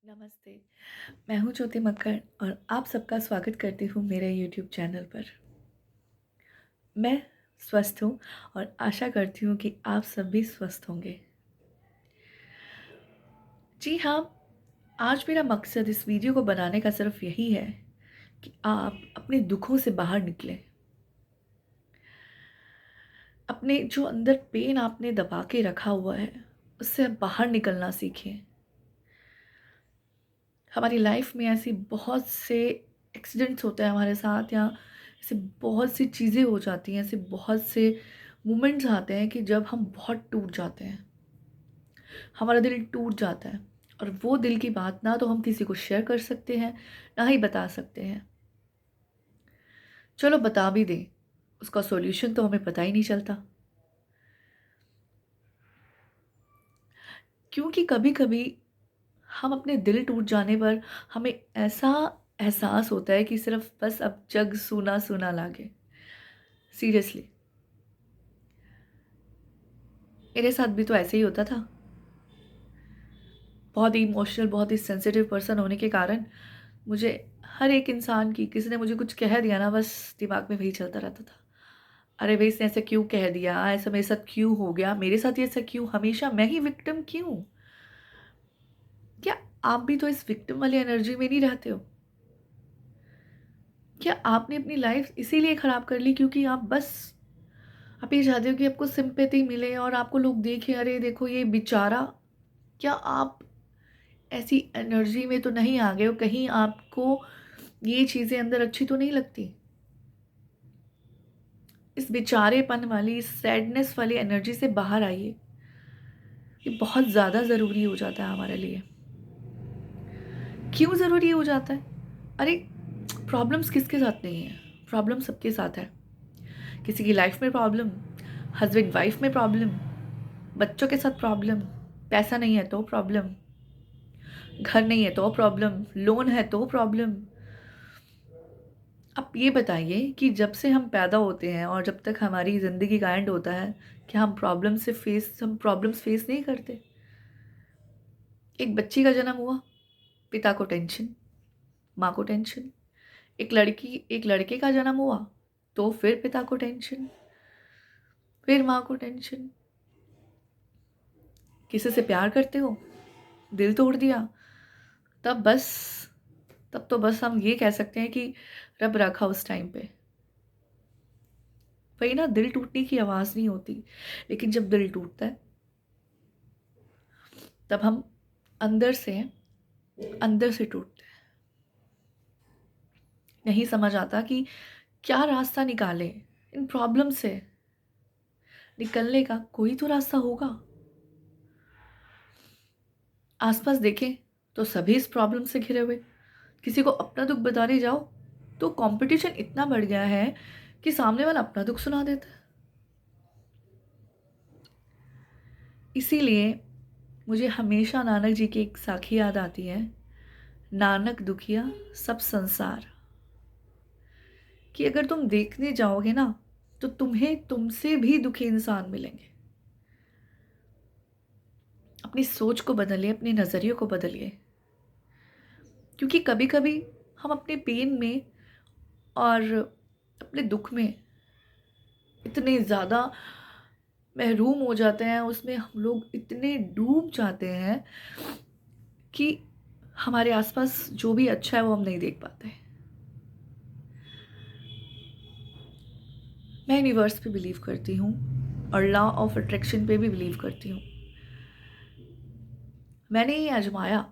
नमस्ते। मैं हूँ ज्योति मक्कड़ और आप सबका स्वागत करती हूँ मेरे यूट्यूब चैनल पर। मैं स्वस्थ हूँ और आशा करती हूँ कि आप सब भी स्वस्थ होंगे। जी हाँ, आज मेरा मकसद इस वीडियो को बनाने का सिर्फ यही है कि आप अपने दुखों से बाहर निकलें। अपने जो अंदर पेन आपने दबा के रखा हुआ है, उससे आप बाहर निकलना सीखें। हमारी लाइफ में ऐसी बहुत से एक्सीडेंट्स होते हैं हमारे साथ, या ऐसी बहुत सी चीज़ें हो जाती हैं, ऐसे बहुत से मोमेंट्स आते हैं कि जब हम बहुत टूट जाते हैं, हमारा दिल टूट जाता है। और वो दिल की बात ना तो हम किसी को शेयर कर सकते हैं, ना ही बता सकते हैं। चलो बता भी दें, उसका सॉल्यूशन तो हमें पता ही नहीं चलता। क्योंकि कभी कभी हम अपने दिल टूट जाने पर हमें ऐसा एहसास होता है कि सिर्फ बस अब जग सूना सूना लागे। सीरियसली, मेरे साथ भी तो ऐसे ही होता था। बहुत ही इमोशनल, बहुत ही सेंसिटिव पर्सन होने के कारण मुझे हर एक इंसान की, किसी ने मुझे कुछ कह दिया ना, बस दिमाग में वही चलता रहता था। अरे भाई, इसने ऐसा क्यों कह दिया, ऐसा मेरे साथ क्यों हो गया, मेरे साथ ये ऐसा क्यों, हमेशा मैं ही विक्टिम क्यों। क्या आप भी तो इस विक्टिम वाली एनर्जी में नहीं रहते हो? क्या आपने अपनी लाइफ इसीलिए ख़राब कर ली क्योंकि आप ये चाहते हो कि आपको सिंपैथी मिले और आपको लोग देखें, अरे देखो ये बेचारा। क्या आप ऐसी एनर्जी में तो नहीं आ गए हो? कहीं आपको ये चीज़ें अंदर अच्छी तो नहीं लगती? इस बेचारेपन वाली, इस सैडनेस वाली एनर्जी से बाहर आइए। ये बहुत ज़्यादा ज़रूरी हो जाता है हमारे लिए। क्यों ज़रूरी हो जाता है? अरे, प्रॉब्लम्स किसके साथ नहीं है? प्रॉब्लम सबके साथ है। किसी की लाइफ में प्रॉब्लम, हस्बैंड वाइफ में प्रॉब्लम, बच्चों के साथ प्रॉब्लम, पैसा नहीं है तो प्रॉब्लम, घर नहीं है तो प्रॉब्लम, लोन है तो प्रॉब्लम। आप ये बताइए कि जब से हम पैदा होते हैं और जब तक हमारी ज़िंदगी का एंड होता है, क्या हम प्रॉब्लम्स फेस नहीं करते? एक बच्ची का जन्म हुआ, पिता को टेंशन, माँ को टेंशन। एक लड़के का जन्म हुआ, तो फिर पिता को टेंशन, फिर माँ को टेंशन। किसी से प्यार करते हो, दिल तोड़ दिया, तब बस तब तो बस हम ये कह सकते हैं कि रब रखा उस टाइम पे। वही ना, दिल टूटने की आवाज़ नहीं होती, लेकिन जब दिल टूटता है तब हम अंदर से अंदर से टूटते हैं। नहीं समझ आता कि क्या रास्ता निकाले इन प्रॉब्लम से। निकलने का कोई तो रास्ता होगा। आसपास देखें तो सभी इस प्रॉब्लम से घिरे हुए। किसी को अपना दुख बताने जाओ तो कंपटीशन इतना बढ़ गया है कि सामने वाला अपना दुख सुना देता है। इसीलिए मुझे हमेशा नानक जी की एक साखी याद आती है, नानक दुखिया सब संसार। कि अगर तुम देखने जाओगे ना, तो तुम्हें तुमसे भी दुखी इंसान मिलेंगे। अपनी सोच को बदलिए, अपने नज़रिए को बदलिए। क्योंकि कभी कभी हम अपने पेन में और अपने दुख में इतने ज़्यादा महरूम हो जाते हैं, उसमें हम लोग इतने डूब जाते हैं कि हमारे आसपास जो भी अच्छा है वो हम नहीं देख पाते। मैं यूनिवर्स पे बिलीव करती हूँ और लॉ ऑफ अट्रैक्शन पे भी बिलीव करती हूँ। मैंने ये आजमाया।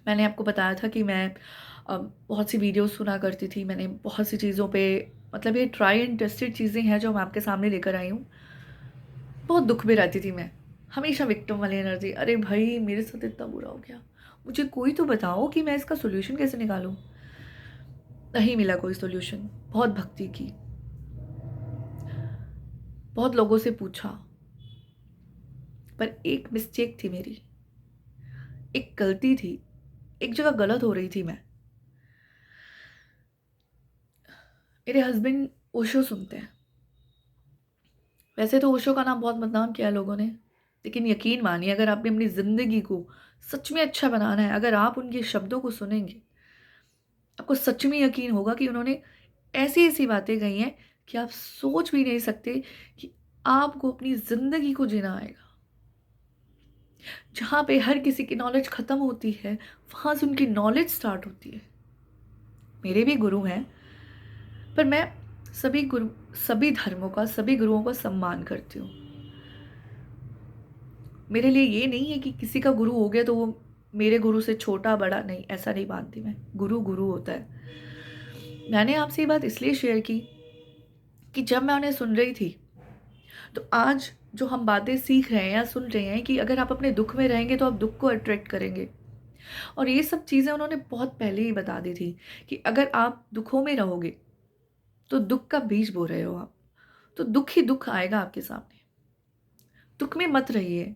मैंने आपको बताया था कि मैं बहुत सी वीडियोस सुना करती थी। मैंने बहुत सी चीज़ों पे, मतलब ये ट्राई एंड टेस्टेड चीज़ें हैं जो मैं आपके सामने लेकर आई हूँ। बहुत दुख में रहती थी मैं, हमेशा विक्टिम वाली एनर्जी। अरे भाई, मेरे साथ इतना बुरा हो गया, मुझे कोई तो बताओ कि मैं इसका सोल्यूशन कैसे निकालूं। नहीं मिला कोई सोल्यूशन। बहुत भक्ति की, बहुत लोगों से पूछा, पर एक मिस्टेक थी मेरी, एक गलती थी, एक जगह गलत हो रही थी मैं। मेरे हस्बैंड ओशो सुनते हैं। वैसे तो ओशो का नाम बहुत बदनाम किया है लोगों ने, लेकिन यकीन मानिए, अगर आपने अपनी ज़िंदगी को सच में अच्छा बनाना है, अगर आप उनके शब्दों को सुनेंगे, आपको सच में यकीन होगा कि उन्होंने ऐसी-ऐसी बातें कही हैं कि आप सोच भी नहीं सकते कि आपको अपनी ज़िंदगी को जीना आएगा। जहाँ पे हर किसी की नॉलेज ख़त्म होती है, वहाँ से उनकी नॉलेज स्टार्ट होती है। मेरे भी गुरु हैं, पर मैं सभी धर्मों का, सभी गुरुओं का सम्मान करती हूँ। मेरे लिए ये नहीं है कि किसी का गुरु हो गया तो वो मेरे गुरु से छोटा बड़ा, नहीं, ऐसा नहीं मानती मैं। गुरु गुरु होता है। मैंने आपसे ये बात इसलिए शेयर की कि जब मैं उन्हें सुन रही थी, तो आज जो हम बातें सीख रहे हैं या सुन रहे हैं कि अगर आप अपने दुख में रहेंगे तो आप दुख को अट्रैक्ट करेंगे। और ये सब चीज़ें उन्होंने बहुत पहले ही बता दी थी कि अगर आप दुखों में रहोगे तो दुख का बीज बो रहे हो आप, तो दुख ही दुख आएगा आपके सामने। दुख में मत रहिए,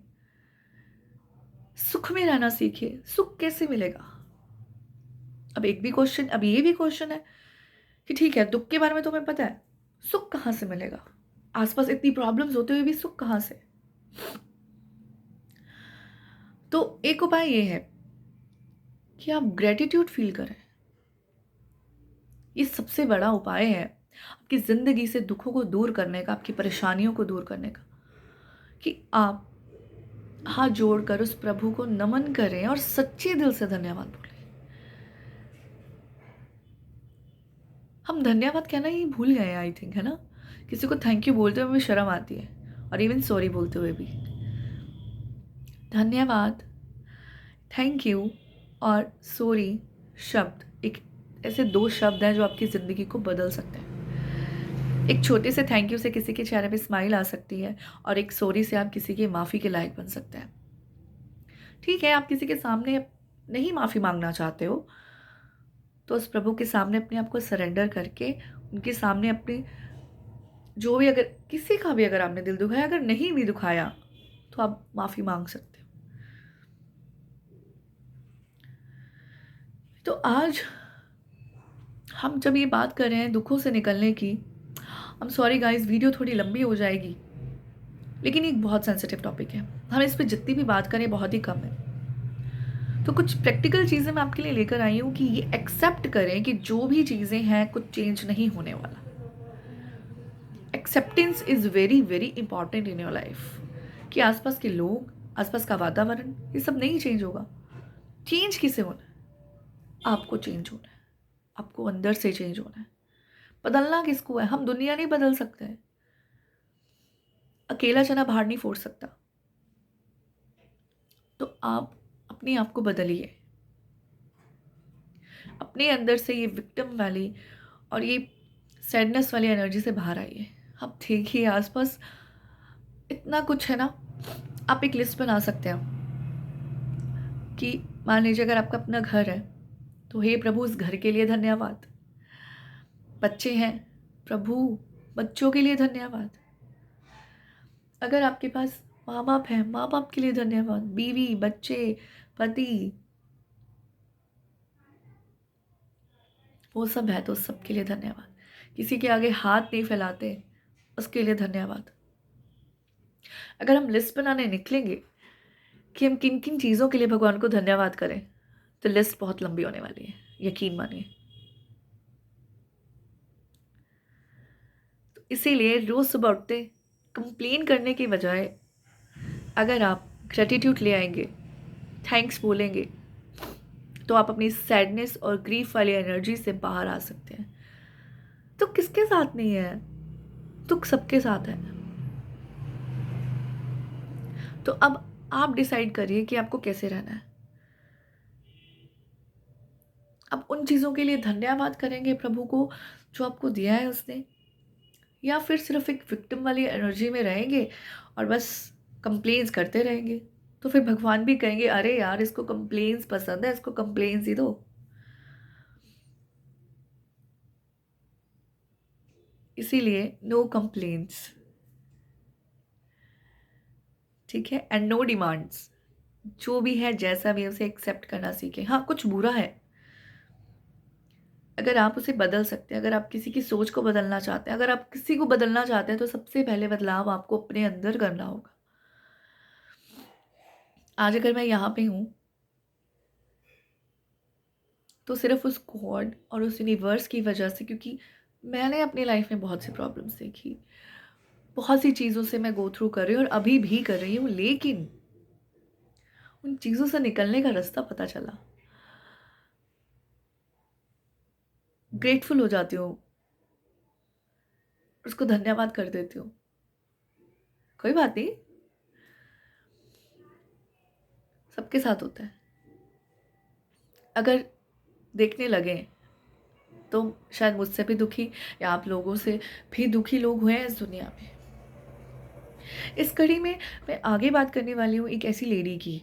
सुख में रहना सीखिए। सुख कैसे मिलेगा? अब ये भी क्वेश्चन है कि ठीक है, दुख के बारे में तो हमें पता है, सुख कहाँ से मिलेगा? आसपास इतनी प्रॉब्लम्स होते हुए भी सुख कहाँ से? तो एक उपाय ये है कि आप ग्रेटिट्यूड फील करें। ये सबसे बड़ा उपाय है आपकी ज़िंदगी से दुखों को दूर करने का, आपकी परेशानियों को दूर करने का, कि आप हाथ जोड़कर उस प्रभु को नमन करें और सच्चे दिल से धन्यवाद बोलें। हम धन्यवाद कहना ही भूल गए हैं, आई थिंक, है ना? किसी को थैंक यू बोलते हुए भी शर्म आती है, और इवन सॉरी बोलते हुए भी। धन्यवाद, थैंक यू और सॉरी शब्द एक ऐसे 2 शब्द हैं जो आपकी ज़िंदगी को बदल सकते हैं। एक छोटे से थैंक यू से किसी के चेहरे पे स्माइल आ सकती है, और एक सॉरी से आप किसी की माफ़ी के लायक बन सकते हैं। ठीक है, आप किसी के सामने नहीं माफ़ी माँगना चाहते हो, तो उस प्रभु के सामने अपने आप को सरेंडर करके, उनके सामने अपनी जो भी, अगर किसी का भी अगर आपने दिल दुखाया, अगर नहीं भी दुखाया, तो आप माफ़ी माँग सकते हो। तो आज हम जब ये बात कर रहे हैं दुखों से निकलने की, I am sorry guys, video थोड़ी लंबी हो जाएगी, लेकिन एक बहुत सेंसिटिव टॉपिक है। हम इस पे जितनी भी बात करें बहुत ही कम है। तो कुछ प्रैक्टिकल चीज़ें मैं आपके लिए लेकर आई हूँ कि ये एक्सेप्ट करें कि जो भी चीज़ें हैं कुछ चेंज नहीं होने वाला। Acceptance is very very important in your life, कि आसपास के लोग, आसपास का वातावरण, ये सब नहीं चेंज होगा। चेंज किसे होना है? आपको चेंज होना है। आपको अंदर से चेंज होना है। बदलना किसको है? हम दुनिया नहीं बदल सकते हैं। अकेला चना बाहर नहीं फोड़ सकता। तो आप अपने आप को बदलिए। अपने अंदर से ये विक्टिम वाली और ये सैडनेस वाली एनर्जी से बाहर आइए। आप देखिए आसपास इतना कुछ है ना। आप एक लिस्ट बना सकते हैं कि मान लीजिए अगर आपका अपना घर है, तो हे प्रभु इस घर के लिए धन्यवाद। बच्चे हैं, प्रभु बच्चों के लिए धन्यवाद। अगर आपके पास माँ बाप हैं, माँ बाप के लिए धन्यवाद। बीवी, बच्चे, पति, वो सब है तो सबके लिए धन्यवाद। किसी के आगे हाथ नहीं फैलाते, उसके लिए धन्यवाद। अगर हम लिस्ट बनाने निकलेंगे कि हम किन किन चीज़ों के लिए भगवान को धन्यवाद करें, तो लिस्ट बहुत लंबी होने वाली है, यकीन मानिए। तो इसीलिए रोज़ सुबह उठते कंप्लेन करने की बजाय अगर आप ग्रेटिट्यूड ले आएंगे, थैंक्स बोलेंगे, तो आप अपनी सैडनेस और ग्रीफ वाली एनर्जी से बाहर आ सकते हैं। तो किसके साथ नहीं है? दुख सबके साथ है। तो अब आप डिसाइड करिए कि आपको कैसे रहना है। आप उन चीज़ों के लिए धन्यवाद करेंगे प्रभु को जो आपको दिया है उसने, या फिर सिर्फ एक विक्टिम वाली एनर्जी में रहेंगे और बस कंप्लेंट्स करते रहेंगे? तो फिर भगवान भी कहेंगे अरे यार, इसको कंप्लेंट्स पसंद है, इसको कंप्लेंट्स ही दो। इसीलिए नो कंप्लेंट्स, ठीक है, एंड नो डिमांड्स। जो भी है, जैसा भी है, उसे एक्सेप्ट करना सीखें। हाँ, कुछ बुरा है, अगर आप उसे बदल सकते हैं, अगर आप किसी की सोच को बदलना चाहते हैं, अगर आप किसी को बदलना चाहते हैं, तो सबसे पहले बदलाव आपको अपने अंदर करना होगा। आज अगर मैं यहाँ पे हूँ तो सिर्फ़ उस गॉड और उस यूनिवर्स की वजह से, क्योंकि मैंने अपनी लाइफ़ में बहुत सी प्रॉब्लम्स देखी। बहुत सी चीज़ों से मैं गो थ्रू कर रही हूँ और अभी भी कर रही हूँ, लेकिन उन चीज़ों से निकलने का रास्ता पता चला। ग्रेटफुल हो जाती हूँ, उसको धन्यवाद कर देती हूँ। कोई बात नहीं, सबके साथ होता है। अगर देखने लगें तो शायद मुझसे भी दुखी या आप लोगों से भी दुखी लोग हुए हैं इस दुनिया में। इस कड़ी में मैं आगे बात करने वाली हूँ एक ऐसी लेडी की,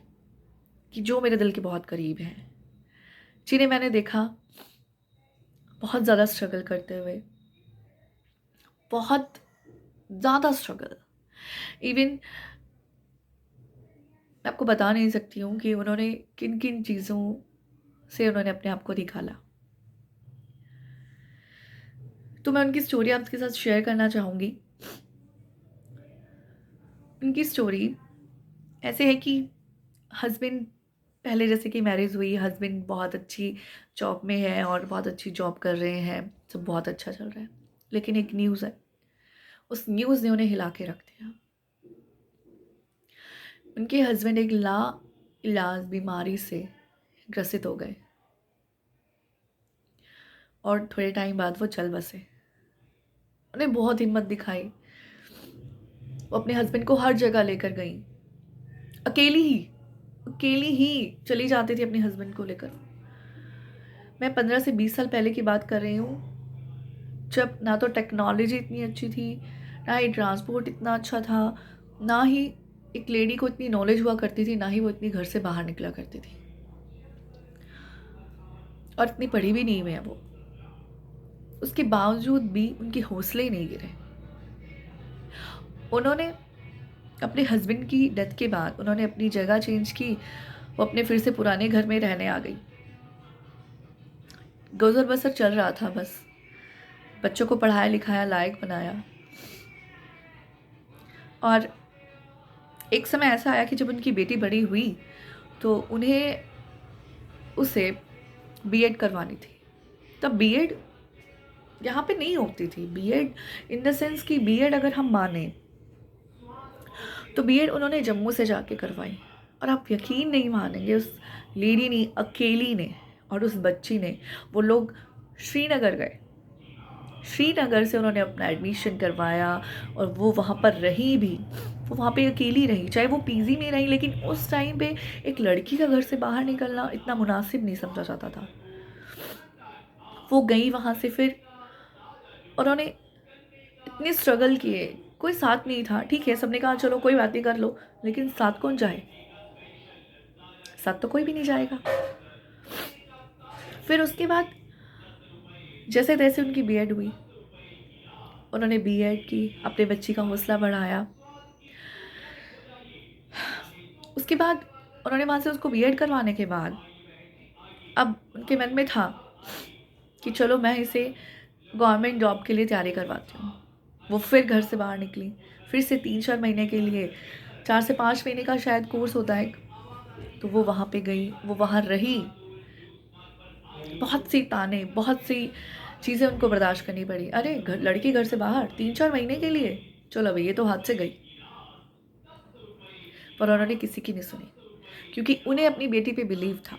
कि जो मेरे दिल के बहुत करीब हैं, जिन्हें मैंने देखा बहुत ज़्यादा स्ट्रगल करते हुए, बहुत ज़्यादा स्ट्रगल। इवन मैं आपको बता नहीं सकती हूँ कि उन्होंने किन-किन चीज़ों से उन्होंने अपने आप को निकाला। तो मैं उनकी स्टोरी आपके साथ शेयर करना चाहूँगी। उनकी स्टोरी ऐसे है कि हस्बैंड, पहले जैसे कि मैरिज हुई, हस्बैंड बहुत अच्छी जॉब में है और बहुत अच्छी जॉब कर रहे हैं, सब बहुत अच्छा चल रहा है। लेकिन एक न्यूज़ है, उस न्यूज़ ने उन्हें हिला के रख दिया। उनके हस्बैंड एक लाइलाज बीमारी से ग्रसित हो गए और थोड़े टाइम बाद वो चल बसे। उन्हें बहुत हिम्मत दिखाई, वो अपने हस्बैंड को हर जगह लेकर गई, अकेली ही अकेली ही चली जाती थी अपने हस्बैंड को लेकर। मैं 15 से 20 साल पहले की बात कर रही हूँ, जब ना तो टेक्नोलॉजी इतनी अच्छी थी, ना ही ट्रांसपोर्ट इतना अच्छा था, ना ही एक लेडी को इतनी नॉलेज हुआ करती थी, ना ही वो इतनी घर से बाहर निकला करती थी, और इतनी पढ़ी भी नहीं हुई है वो। उसके बावजूद भी उनके हौसले ही नहीं गिरे। उन्होंने अपने हस्बैंड की डेथ के बाद उन्होंने अपनी जगह चेंज की, वो अपने फिर से पुराने घर में रहने आ गई। गुजर बसर चल रहा था बस, बच्चों को पढ़ाया लिखाया, लायक बनाया। और एक समय ऐसा आया कि जब उनकी बेटी बड़ी हुई तो उन्हें उसे बीएड करवानी थी। तब बीएड यहाँ पे नहीं होती थी। बीएड इन द सेंस कि बीएड अगर हम माने तो बीएड उन्होंने जम्मू से जाके करवाई। और आप यकीन नहीं मानेंगे, उस लेडी ने अकेली ने और उस बच्ची ने, वो लोग श्रीनगर गए। श्रीनगर से उन्होंने अपना एडमिशन करवाया और वो वहाँ पर रही भी। वो वहाँ पे अकेली रही, चाहे वो पीजी में रही, लेकिन उस टाइम पे एक लड़की का घर से बाहर निकलना इतना मुनासिब नहीं समझा जाता था। वो गई वहाँ से, फिर उन्होंने इतने स्ट्रगल किए, कोई साथ नहीं था। ठीक है, सबने कहा चलो कोई बात नहीं, कर लो, लेकिन साथ कौन जाए? साथ तो कोई भी नहीं जाएगा। फिर उसके बाद जैसे तैसे उनकी बीएड हुई, उन्होंने बीएड की, अपने बच्ची का हौसला बढ़ाया। उसके बाद उन्होंने वहाँ से उसको बीएड करवाने के बाद अब उनके मन में था कि चलो मैं इसे गवर्नमेंट जॉब के लिए तैयारी करवाती हूँ। वो फिर घर से बाहर निकली, फिर से 3-4 महीने के लिए, 4 से 5 महीने का शायद कोर्स होता है, तो वो वहाँ पे गई, वो वहाँ रही। बहुत सी ताने, बहुत सी चीज़ें उनको बर्दाश्त करनी पड़ी। अरे लड़की घर से बाहर 3-4 महीने के लिए, चलो भाई ये तो हाथ से गई। पर उन्होंने किसी की नहीं सुनी, क्योंकि उन्हें अपनी बेटी पे बिलीव था।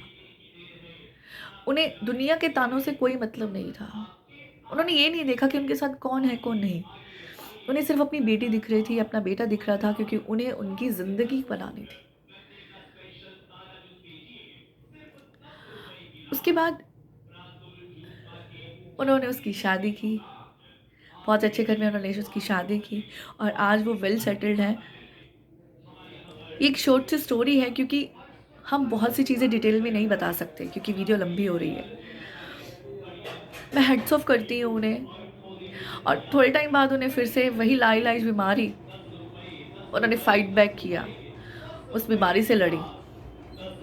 उन्हें दुनिया के तानों से कोई मतलब नहीं था। उन्होंने ये नहीं देखा कि उनके साथ कौन है कौन नहीं। उन्हें सिर्फ अपनी बेटी दिख रही थी, अपना बेटा दिख रहा था, क्योंकि उन्हें उनकी ज़िंदगी बनानी थी। उसके बाद उन्होंने उसकी शादी की, बहुत अच्छे घर में उन्होंने उसकी शादी की, और आज वो वेल सेटल्ड हैं। एक शॉर्ट सी स्टोरी है, क्योंकि हम बहुत सी चीज़ें डिटेल में नहीं बता सकते, क्योंकि वीडियो लंबी हो रही है। मैं हेड्स ऑफ करती हूँ उन्हें, और थोड़े टाइम बाद उन्हें फिर से वही लाइलाज बीमारी, उन्होंने फाइट बैक किया, उस बीमारी से लड़ी।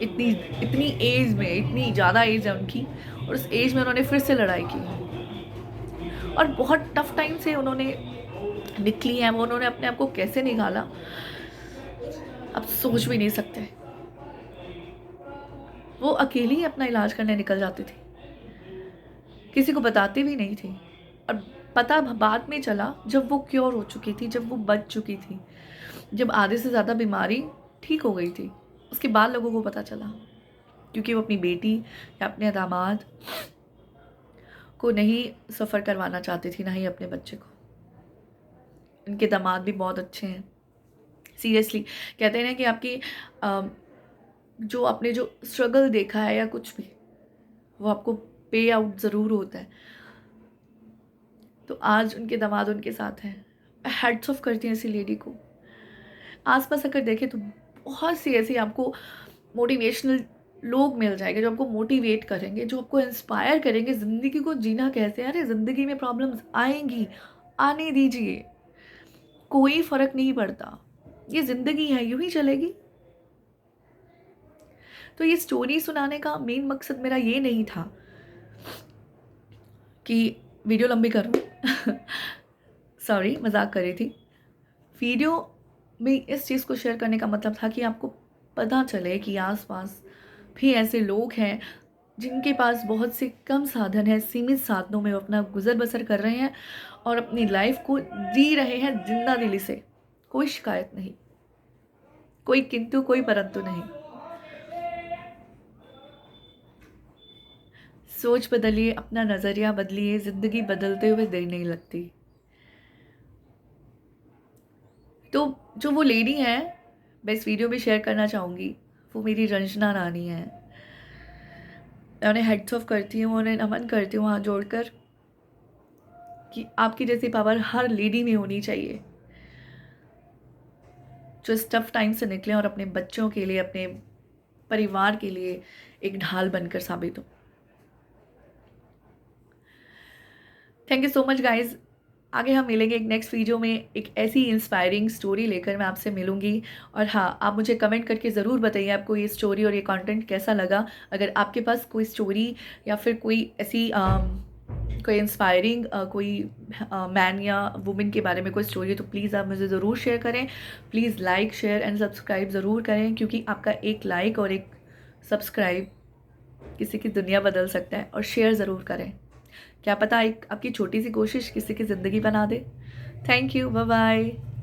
इतनी इतनी एज में, इतनी ज़्यादा एज है उनकी, और उस एज में उन्होंने फिर से लड़ाई की, और बहुत टफ टाइम से उन्होंने निकली हैं वो। उन्होंने अपने आप को कैसे निकाला, आप सोच भी नहीं सकते। वो अकेली ही अपना इलाज करने निकल जाती थी, किसी को बताती भी नहीं थी। और पता बाद में चला जब वो क्योर हो चुकी थी, जब वो बच चुकी थी, जब आधे से ज़्यादा बीमारी ठीक हो गई थी, उसके बाद लोगों को पता चला। क्योंकि वो अपनी बेटी या अपने दामाद को नहीं सफ़र करवाना चाहती थी, ना ही अपने बच्चे को। इनके दामाद भी बहुत अच्छे हैं, सीरियसली। कहते हैं ना कि आपकी जो आपने जो स्ट्रगल देखा है या कुछ भी, वो आपको पे आउट ज़रूर होता है। तो आज उनके दामाद उनके साथ हैं। हेड्स ऑफ करती हैं ऐसी लेडी को। आसपास अगर देखें तो बहुत सी ऐसी आपको मोटिवेशनल लोग मिल जाएंगे जो आपको मोटिवेट करेंगे, जो आपको इंस्पायर करेंगे ज़िंदगी को जीना कैसे है। अरे ज़िंदगी में प्रॉब्लम्स आएंगी, आने दीजिए, कोई फ़र्क नहीं पड़ता, ये ज़िंदगी है, यूं ही चलेगी। तो ये स्टोरी सुनाने का मेन मकसद मेरा ये नहीं था कि वीडियो लंबी करूं सॉरी, मजाक कर रही थी। वीडियो में इस चीज़ को शेयर करने का मतलब था कि आपको पता चले कि आसपास भी ऐसे लोग हैं जिनके पास बहुत से कम साधन हैं, सीमित साधनों में वो अपना गुजर बसर कर रहे हैं और अपनी लाइफ को जी रहे हैं जिंदा दिली से। कोई शिकायत नहीं, कोई किंतु कोई परंतु नहीं। सोच बदलिए, अपना नज़रिया बदलिए, ज़िंदगी बदलते हुए देर नहीं लगती। तो जो वो लेडी है मैं इस वीडियो में शेयर करना चाहूँगी, वो मेरी रंजना रानी है। मैं उन्हें हेड्स ऑफ करती हूँ, उन्हें नमन करती हूँ हाथ जोड़कर कि आपकी जैसी पावर हर लेडी में होनी चाहिए, जो इस टफ टाइम से निकले और अपने बच्चों के लिए, अपने परिवार के लिए एक ढाल बनकर साबित हो। Thank you so much guys. आगे हम मिलेंगे एक नेक्स्ट वीडियो में, एक ऐसी इंस्पायरिंग स्टोरी लेकर मैं आपसे मिलूंगी। और हाँ, आप मुझे कमेंट करके ज़रूर बताइए आपको ये स्टोरी और ये कंटेंट कैसा लगा। अगर आपके पास कोई स्टोरी या फिर कोई ऐसी कोई इंस्पायरिंग कोई मैन या वुमेन के बारे में कोई स्टोरी है तो प्लीज़ आप मुझे ज़रूर शेयर करें। Please like, share and subscribe ज़रूर करें, क्योंकि आपका एक लाइक और एक सब्सक्राइब किसी की दुनिया बदल सकता है। और शेयर ज़रूर करें, क्या पता एक आपकी छोटी सी कोशिश किसी की ज़िंदगी बना दे। Thank you, bye bye.